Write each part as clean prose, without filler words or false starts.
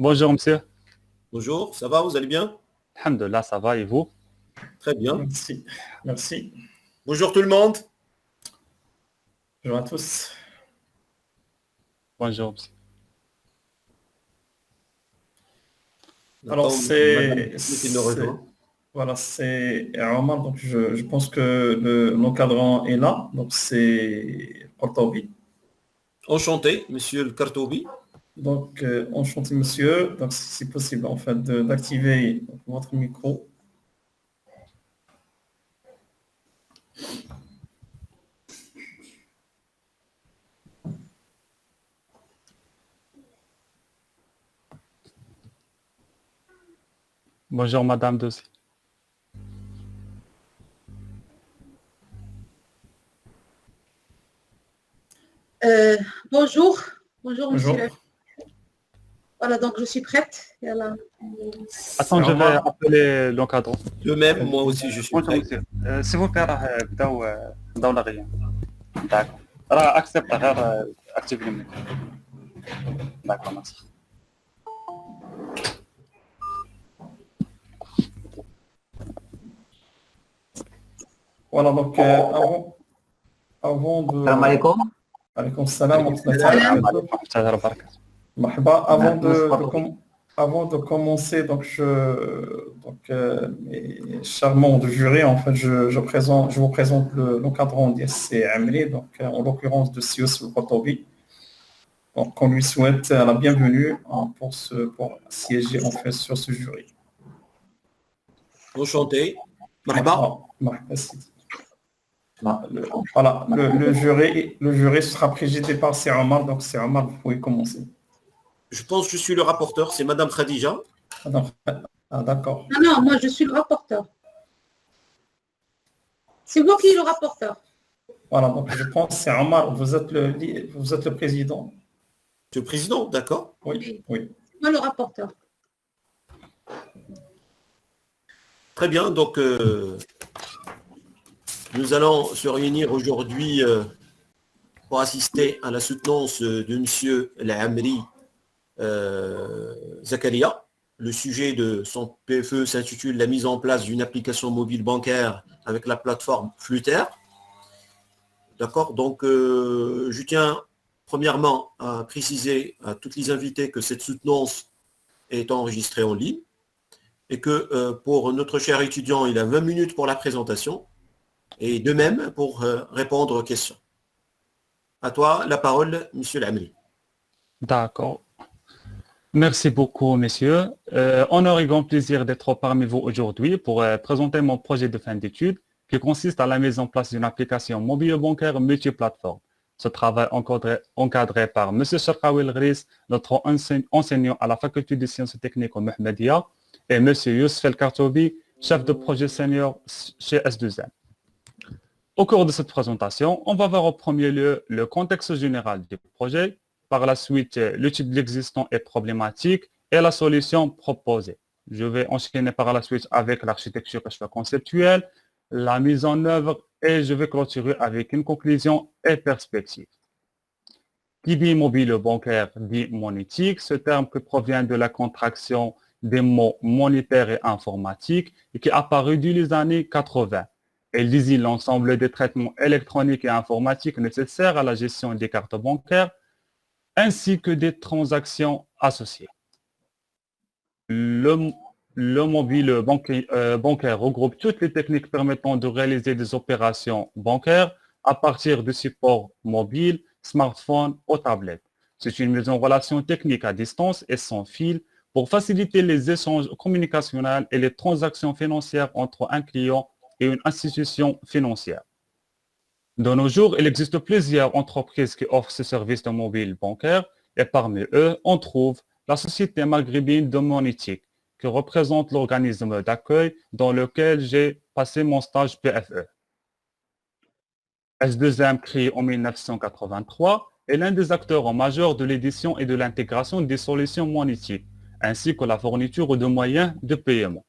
Bonjour monsieur. Bonjour, ça va, vous allez bien? Alhamdulillah, ça va et vous? Très bien. Merci. Merci. Bonjour tout le monde. Bonjour à tous. Bonjour monsieur. Alors, Attends, madame qui nous rejoint. voilà, c'est Omar. Donc, je pense que l'encadrant est là. Donc, c'est Kortobi. Enchanté, monsieur le Kartoubi. Donc, enchanté, monsieur. Donc, si c'est possible, en fait, d'activer votre micro. Bonjour madame Dossi. Bonjour, bonjour Bonjour. monsieur. Voilà, donc je suis prête. Voilà. Attends, je vais appeler l'encadrant. De même, moi aussi je suis Bonjour prêt. monsieur. S'il vous plaît, بداو la réunion. D'accord. راه accepte غير active le micro. D'accord, merci. Voilà, donc, avant de... السلام عليكم. Alaykoum salam wa Salam. rahmatullah. Salam. Marhaba. Merci. Avant de commencer, mes chers membres du jury, en fait, je vous présente l'encadrant d'ISC Amri, donc en l'occurrence de Sios Kotobi. Donc, on lui souhaite la bienvenue pour siéger en fait sur ce jury. Enchanté. Marhaba. Marhaba, Sidi. Voilà, le jury sera présidé par Omar, donc Omar, vous pouvez commencer. Je pense que je suis le rapporteur, c'est madame Khadija. D'accord. Non, moi je suis le rapporteur. C'est moi qui est le rapporteur. Voilà, donc je pense que c'est Omar, vous êtes le président. C'est le président, d'accord. Oui. C'est moi le rapporteur. Très bien, donc nous allons se réunir aujourd'hui pour assister à la soutenance de monsieur Al-Amri Zakaria. Le sujet de son PFE s'intitule « La mise en place d'une application mobile bancaire avec la plateforme Flutter ». D'accord, donc je tiens premièrement à préciser à toutes les invités que cette soutenance est enregistrée en ligne et que pour notre cher étudiant, il a 20 minutes pour la présentation et de même pour répondre aux questions. À toi la parole, monsieur Lamri. D'accord. Merci beaucoup, messieurs. Honneur et grand plaisir d'être parmi vous aujourd'hui pour présenter mon projet de fin d'études qui consiste à la mise en place d'une application mobile bancaire multiplateforme. Ce travail encadré par M. Sharkawi El-Gris, notre enseignant à la faculté de sciences techniques au Mohammedia, et M. Youssef El-Kartoubi, chef de projet senior chez S2M. Au cours de cette présentation, on va voir au premier lieu le contexte général du projet, par la suite l'étude de l'existant et problématique et la solution proposée. Je vais enchaîner par la suite avec l'architecture conceptuelle, la mise en œuvre et je vais clôturer avec une conclusion et perspective. Qui dit mobile bancaire dit monétique, ce terme qui provient de la contraction des mots monétaire et informatique et qui est apparu dans les années 80. Elle désigne l'ensemble des traitements électroniques et informatiques nécessaires à la gestion des cartes bancaires ainsi que des transactions associées. Le mobile bancaire regroupe toutes les techniques permettant de réaliser des opérations bancaires à partir de supports mobiles, smartphones ou tablettes. C'est une mise en relation technique à distance et sans fil pour faciliter les échanges communicationnels et les transactions financières entre un client et une institution financière. De nos jours, il existe plusieurs entreprises qui offrent ce service de mobile bancaire et parmi eux, on trouve la Société maghrébine de monétique qui représente l'organisme d'accueil dans lequel j'ai passé mon stage PFE. S2M, créé en 1983, est l'un des acteurs majeurs de l'édition et de l'intégration des solutions monétiques, ainsi que la fourniture de moyens de paiement.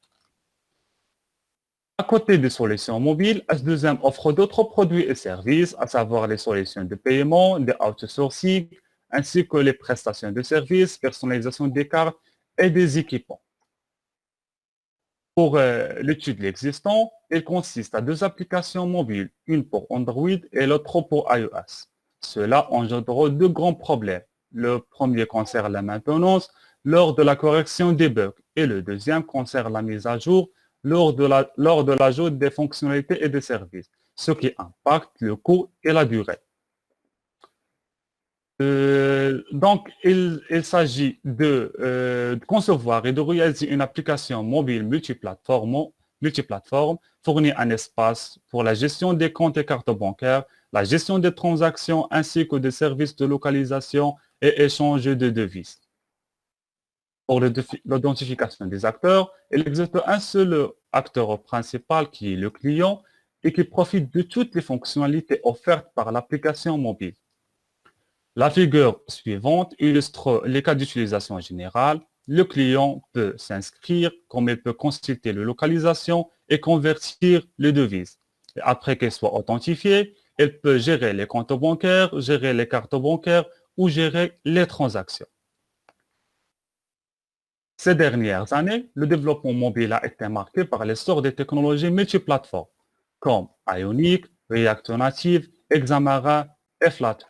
À côté des solutions mobiles, S2M offre d'autres produits et services, à savoir les solutions de paiement, de outsourcing, ainsi que les prestations de services, personnalisation des cartes et des équipements. Pour l'étude de l'existant, il consiste à 2 applications mobiles, une pour Android et l'autre pour iOS. Cela engendre 2 grands problèmes. Le premier concerne la maintenance lors de la correction des bugs et le deuxième concerne la mise à jour lors de l'ajout des fonctionnalités et des services, ce qui impacte le coût et la durée. Donc, il s'agit de concevoir et de réaliser une application mobile multiplateforme fournit un espace pour la gestion des comptes et cartes bancaires, la gestion des transactions ainsi que des services de localisation et échange de devises. Pour l'identification des acteurs, il existe un seul acteur principal qui est le client et qui profite de toutes les fonctionnalités offertes par l'application mobile. La figure suivante illustre les cas d'utilisation générale. Le client peut s'inscrire, comme il peut consulter la localisation et convertir les devises. Et après qu'elle soit authentifiée, il peut gérer les comptes bancaires, gérer les cartes bancaires ou gérer les transactions. Ces dernières années, le développement mobile a été marqué par l'essor des technologies multiplateformes, comme Ionic, React Native, Xamarin et Flutter.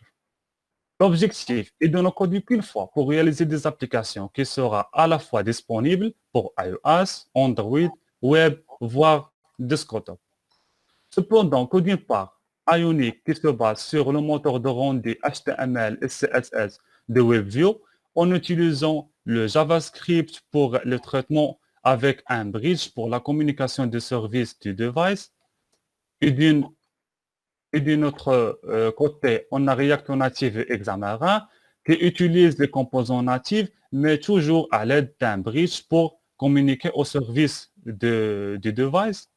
L'objectif est de ne coder qu'une fois pour réaliser des applications qui seront à la fois disponibles pour iOS, Android, Web, voire desktop. Cependant, que d'une part, Ionic qui se base sur le moteur de rendu HTML et CSS de WebView en utilisant le JavaScript pour le traitement avec un bridge pour la communication des services du device et d'un autre côté, on a React Native et Xamarin qui utilisent les composants natifs, mais toujours à l'aide d'un bridge pour communiquer au service du device.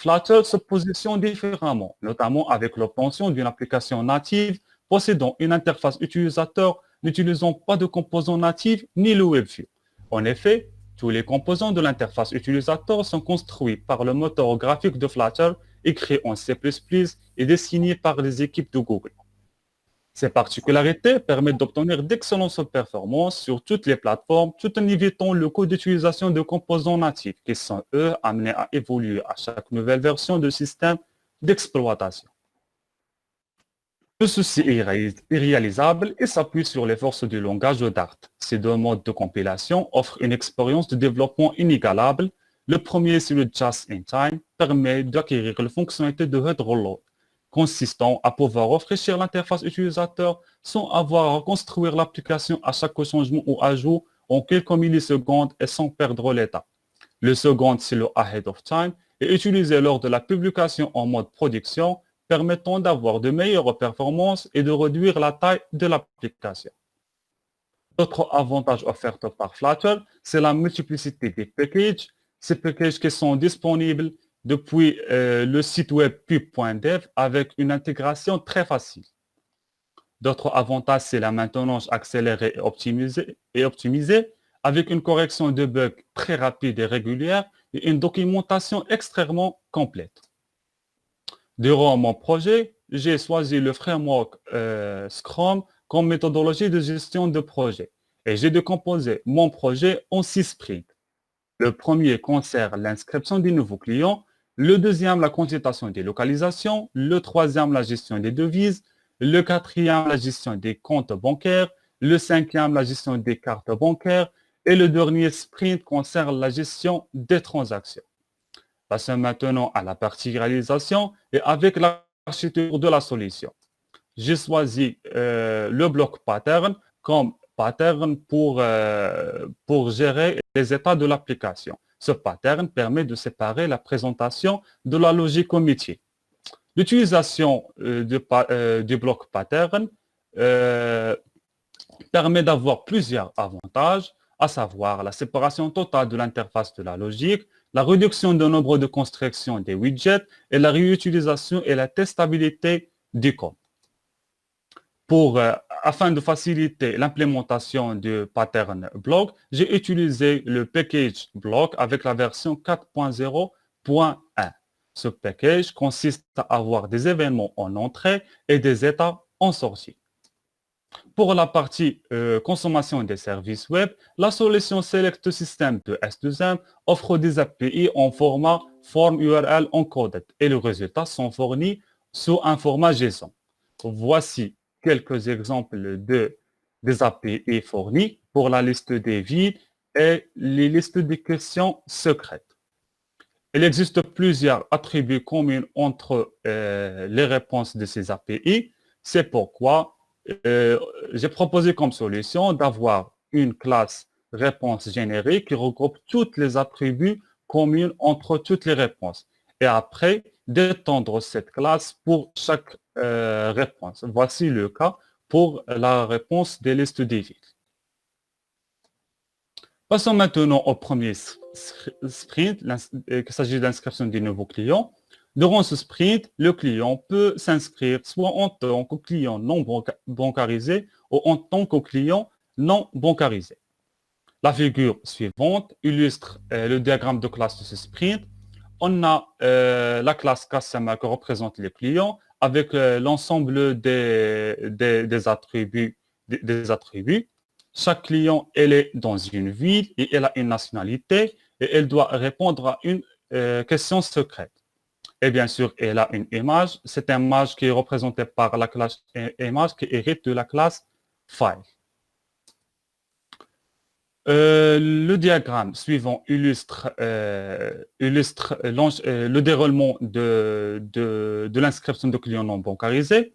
Flutter se positionne différemment, notamment avec l'obtention d'une application native possédant une interface utilisateur n'utilisant pas de composants natifs ni le WebView. En effet, tous les composants de l'interface utilisateur sont construits par le moteur graphique de Flutter écrit en C++ et dessiné par les équipes de Google. Ces particularités permettent d'obtenir d'excellentes performances sur toutes les plateformes tout en évitant le coût d'utilisation de composants natifs qui sont, eux, amenés à évoluer à chaque nouvelle version du système d'exploitation. Tout ceci est réalisable et s'appuie sur les forces du langage Dart. Ces 2 modes de compilation offrent une expérience de développement inégalable. Le premier, c'est le Just in Time, permet d'acquérir la fonctionnalité de Head Rollout, consistant à pouvoir rafraîchir l'interface utilisateur sans avoir à reconstruire l'application à chaque changement ou ajout en quelques millisecondes et sans perdre l'état. Le second, c'est le Ahead of Time, et utilisé lors de la publication en mode production, permettant d'avoir de meilleures performances et de réduire la taille de l'application. D'autres avantages offerts par Flutter, c'est la multiplicité des packages. Ces packages qui sont disponibles depuis le site web pub.dev avec une intégration très facile. D'autres avantages, c'est la maintenance accélérée et optimisée avec une correction de bugs très rapide et régulière et une documentation extrêmement complète. Durant mon projet, j'ai choisi le framework Scrum comme méthodologie de gestion de projet et j'ai décomposé mon projet en 6 sprints. Le premier concerne l'inscription des nouveaux clients, le deuxième la consultation des localisations, le troisième la gestion des devises, le quatrième la gestion des comptes bancaires, le cinquième la gestion des cartes bancaires et le dernier sprint concerne la gestion des transactions. Passons maintenant à la partie réalisation et avec l'architecture de la solution. J'ai choisi le bloc pattern comme pattern pour gérer les états de l'application. Ce pattern permet de séparer la présentation de la logique au métier. L'utilisation du bloc pattern permet d'avoir plusieurs avantages, à savoir la séparation totale de l'interface de la logique, la réduction du nombre de constructions des widgets et la réutilisation et la testabilité du code. Afin de faciliter l'implémentation du pattern block, j'ai utilisé le package block avec la version 4.0.1. Ce package consiste à avoir des événements en entrée et des états en sortie. Pour la partie consommation des services web, la solution Select System de S2M offre des API en format form URL encoded et les résultats sont fournis sous un format JSON. Voici quelques exemples des API fournis pour la liste des vides et les listes des questions secrètes. Il existe plusieurs attributs communs entre les réponses de ces API. C'est pourquoi j'ai proposé comme solution d'avoir une classe réponse générique qui regroupe tous les attributs communs entre toutes les réponses. Et après, d'étendre cette classe pour chaque réponse. Voici le cas pour la réponse des listes des villes. Passons maintenant au premier sprint, il s'agit d'inscription des nouveaux clients. Durant ce sprint, le client peut s'inscrire soit en tant que client non bancarisé ou en tant que client non bancarisé. La figure suivante illustre le diagramme de classe de ce sprint. On a la classe Customer qui représente les clients avec l'ensemble des attributs. Chaque client, elle est dans une ville et elle a une nationalité et elle doit répondre à une question secrète. Et bien sûr, elle a une image. Cette image qui est représentée par la classe image qui hérite de la classe file. Le diagramme suivant illustre le déroulement de l'inscription de clients non bancarisés.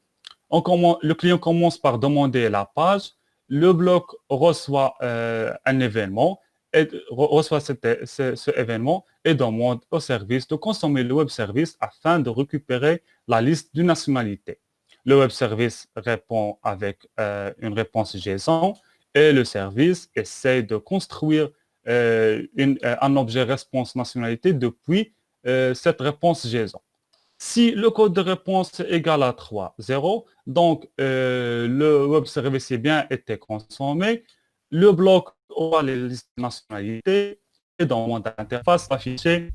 Le client commence par demander la page. Le bloc reçoit un événement, reçoit ce événement et demande au service de consommer le web service afin de récupérer la liste de nationalité. Le web service répond avec une réponse JSON et le service essaie de construire un objet réponse nationalité depuis cette réponse JSON. Si le code de réponse est égal à 3.0, donc le web service est bien été consommé, le bloc aura les listes de nationalités et demande à l'interface d'afficher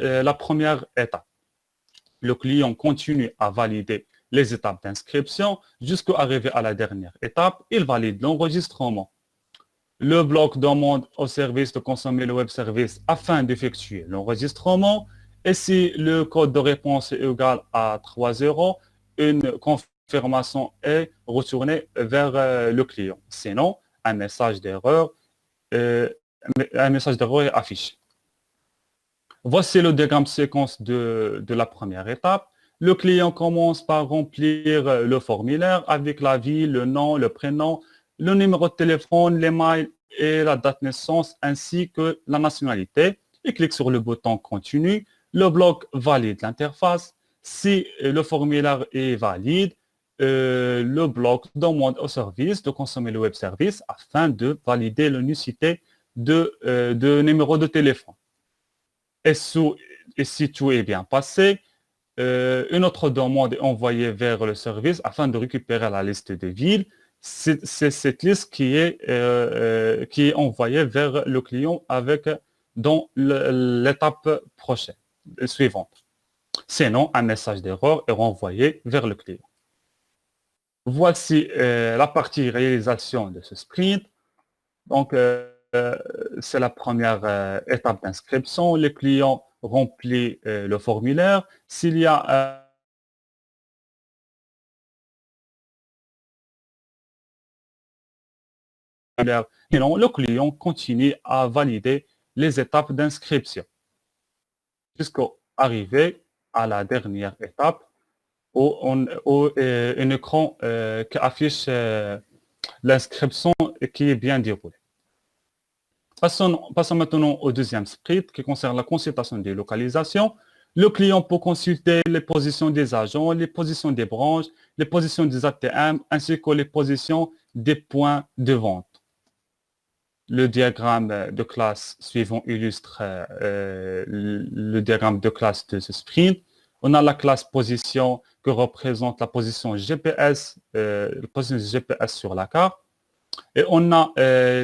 la première étape. Le client continue à valider les étapes d'inscription jusqu'à arriver à la dernière étape, il valide l'enregistrement. Le bloc demande au service de consommer le web service afin d'effectuer l'enregistrement. Et si le code de réponse est égal à 3.0, une confirmation est retournée vers le client. Sinon, un message d'erreur est affiché. Voici le diagramme séquence de la première étape. Le client commence par remplir le formulaire avec la ville, le nom, le prénom, le numéro de téléphone, l'email et la date de naissance ainsi que la nationalité. Il clique sur le bouton Continue. Le bloc valide l'interface. Si le formulaire est valide, le bloc demande au service de consommer le web service afin de valider l'unicité de numéro de téléphone. Et si tout est bien passé, une autre demande est envoyée vers le service afin de récupérer la liste de villes. C'est cette liste qui est envoyée vers le client dans l'étape prochaine, suivante. Sinon, un message d'erreur est renvoyé vers le client. Voici la partie réalisation de ce sprint. Donc, c'est la première étape d'inscription. Le client remplit le formulaire. S'il y a le client continue à valider les étapes d'inscription jusqu'à arriver à la dernière étape où un écran qui affiche l'inscription qui est bien déroulée. Passons maintenant au deuxième sprint qui concerne la consultation des localisations. Le client peut consulter les positions des agents, les positions des branches, les positions des ATM ainsi que les positions des points de vente. Le diagramme de classe suivant illustre le diagramme de classe de ce sprint. On a la classe position qui représente la position GPS, sur la carte. Et on a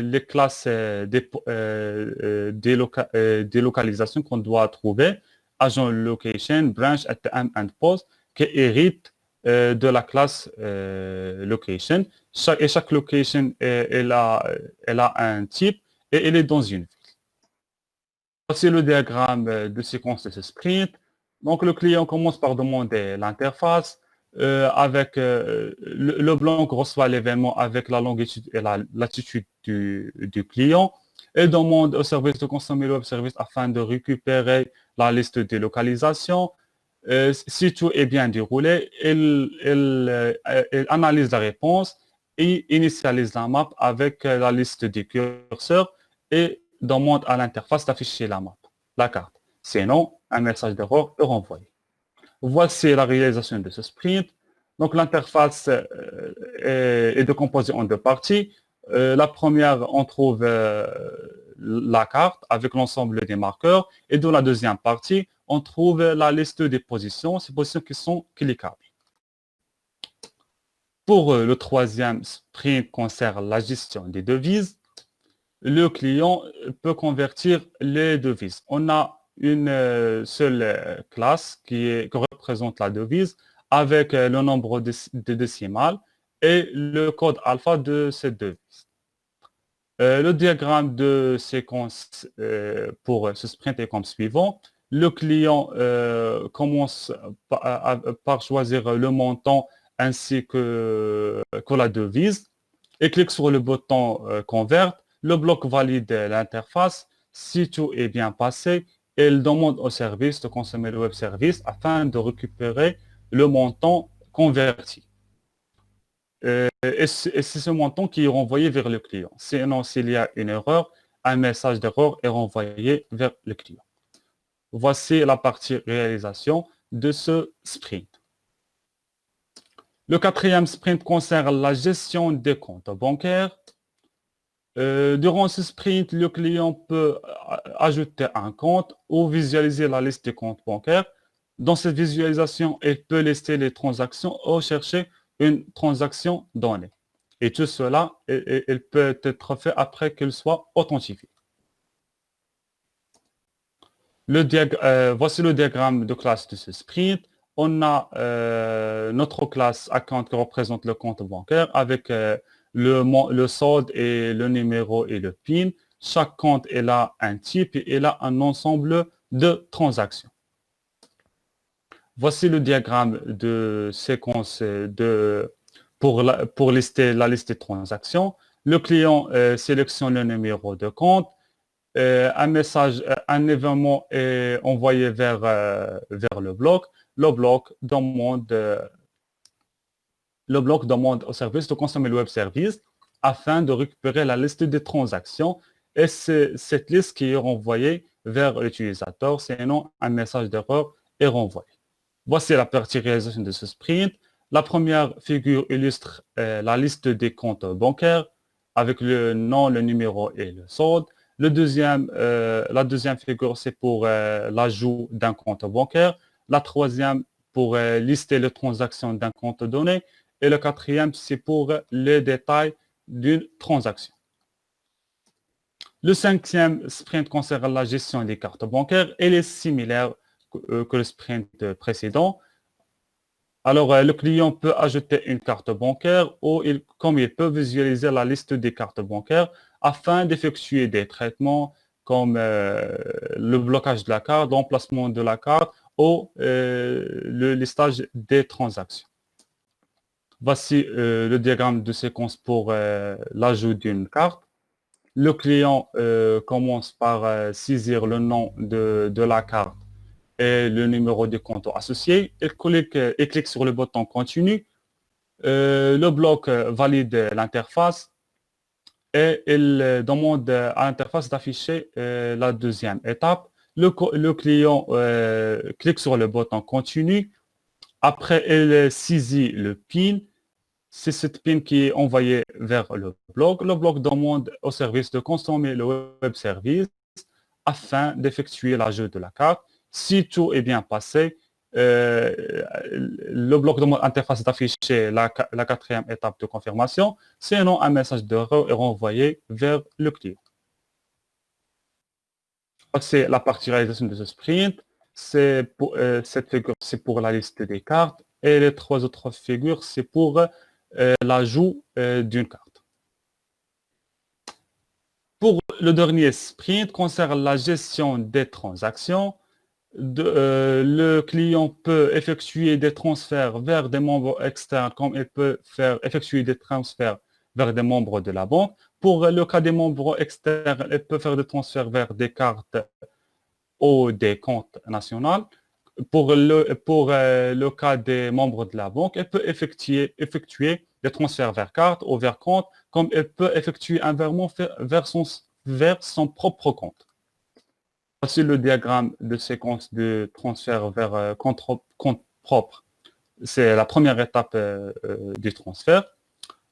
les classes des localisations qu'on doit trouver, agent location, branch, ATM and post, qui héritent de la classe location. Chaque location, elle a un type et elle est dans une ville. Voici le diagramme de séquence de ce sprint. Donc, le client commence par demander l'interface. Avec le blanc reçoit l'événement avec la longitude et la latitude du client et demande au service de consommer le web service afin de récupérer la liste des localisations. Si tout est bien déroulé, il analyse la réponse et initialise la map avec la liste des curseurs et demande à l'interface d'afficher la map, la carte. Sinon, un message d'erreur est renvoyé. Voici la réalisation de ce sprint. Donc, l'interface est décomposée en deux parties. La première, on trouve la carte avec l'ensemble des marqueurs. Et dans la deuxième partie, on trouve la liste des positions, ces positions qui sont cliquables. Pour le troisième sprint concerne la gestion des devises. Le client peut convertir les devises. On a une seule classe qui représente la devise avec le nombre de décimales et le code alpha de cette devise. Le diagramme de séquence pour ce sprint est comme suivant. Le client commence par choisir le montant ainsi que la devise et clique sur le bouton Convert. Le bloc valide l'interface. Si tout est bien passé, il demande au service de consommer le web service afin de récupérer le montant converti. Et c'est ce montant qui est renvoyé vers le client. Sinon, s'il y a une erreur, un message d'erreur est renvoyé vers le client. Voici la partie réalisation de ce sprint. Le quatrième sprint concerne la gestion des comptes bancaires. Durant ce sprint, le client peut ajouter un compte ou visualiser la liste des comptes bancaires. Dans cette visualisation, il peut lister les transactions ou chercher une transaction donnée. Et tout cela, il peut être fait après qu'il soit authentifié. Voici le diagramme de classe de ce sprint. On a notre classe account qui représente le compte bancaire avec le solde et le numéro et le PIN. Chaque compte est là un type et il a un ensemble de transactions. Voici le diagramme de séquence pour lister la liste des transactions. Le client sélectionne le numéro de compte. Un événement est envoyé vers le bloc. Le bloc demande au service de consommer le web service afin de récupérer la liste des transactions. Et c'est cette liste qui est renvoyée vers l'utilisateur, sinon un message d'erreur est renvoyé. Voici la partie réalisation de ce sprint. La première figure illustre la liste des comptes bancaires avec le nom, le numéro et le solde. La deuxième figure, c'est pour l'ajout d'un compte bancaire. La troisième, pour lister les transactions d'un compte donné. Et le quatrième, c'est pour les détails d'une transaction. Le cinquième sprint concerne la gestion des cartes bancaires. Elle est similaire que le sprint précédent. Alors, le client peut ajouter une carte bancaire ou comme il peut visualiser la liste des cartes bancaires afin d'effectuer des traitements comme le blocage de la carte, l'emplacement de la carte ou le listage des transactions. Voici le diagramme de séquence pour l'ajout d'une carte. Le client commence par saisir le nom de la carte et le numéro de compte associé. Il clique sur le bouton Continue. Le bloc valide l'interface et il demande à l'interface d'afficher la deuxième étape. Le client clique sur le bouton Continue. Après, il saisit le PIN. C'est cette PIN qui est envoyée vers le bloc. Le bloc demande au service de consommer le web service afin d'effectuer l'ajout de la carte. Si tout est bien passé, le bloc demande à l'interface d'afficher la quatrième étape de confirmation. Sinon, un message d'erreur est renvoyé vers le client. C'est la partie réalisation de ce sprint. Cette figure, c'est pour la liste des cartes. Et les 3 autres figures, c'est pour l'ajout d'une carte. Pour le dernier sprint, concerne la gestion des transactions. Le client peut effectuer des transferts vers des membres externes comme il peut effectuer des transferts vers des membres de la banque. Pour le cas des membres externes, il peut faire des transferts vers des cartes ou des comptes nationaux. Pour le cas des membres de la banque, il peut effectuer des transferts vers carte ou vers compte, comme il peut effectuer un virement vers son propre compte. Voici le diagramme de séquence de transfert vers compte propre. C'est la première étape du transfert.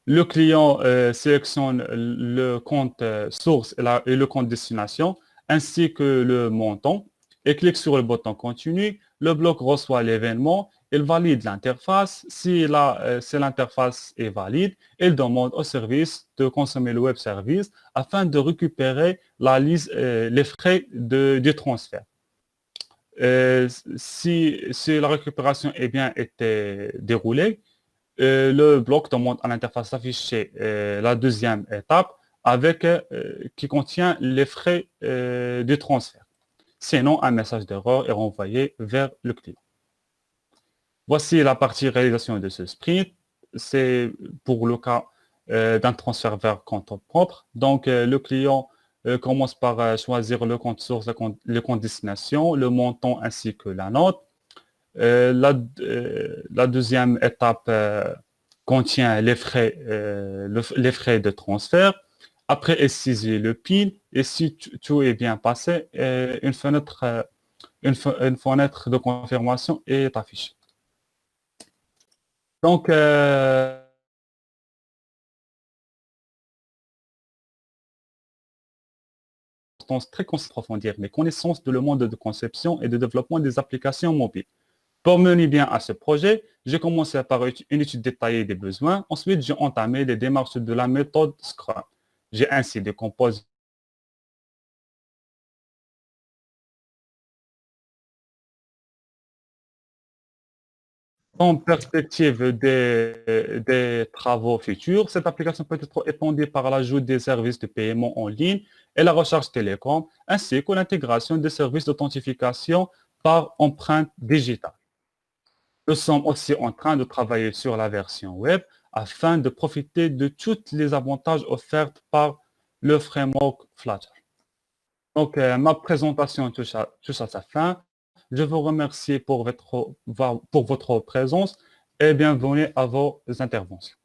Le client sélectionne le compte source et le compte destination, ainsi que le montant, et clique sur le bouton Continue. Le bloc reçoit l'événement, il valide l'interface. Si l'interface est valide, il demande au service de consommer le web service afin de récupérer les frais du transfert. Si la récupération est bien été déroulée, le bloc demande à l'interface d'afficher la deuxième étape qui contient les frais du transfert. Sinon, un message d'erreur est renvoyé vers le client. Voici la partie réalisation de ce sprint. C'est pour le cas d'un transfert vers compte propre. Donc, le client commence par choisir le compte source, le compte destination, le montant ainsi que la note. La deuxième étape contient les frais de transfert. Après, il saisit le PIN et si tout est bien passé, une fenêtre de confirmation est affichée. Donc, très approfondir mes connaissances de le monde de conception et de développement des applications mobiles. Pour mener bien à ce projet, j'ai commencé par une étude détaillée des besoins. Ensuite, j'ai entamé les démarches de la méthode Scrum. J'ai ainsi décomposé en perspective des travaux futurs. Cette application peut être étendue par l'ajout des services de paiement en ligne et la recharge télécom, ainsi que l'intégration des services d'authentification par empreinte digitale. Nous sommes aussi en train de travailler sur la version web afin de profiter de tous les avantages offerts par le framework Flutter. Donc, ma présentation touche à sa fin. Je vous remercie pour votre présence et bienvenue à vos interventions.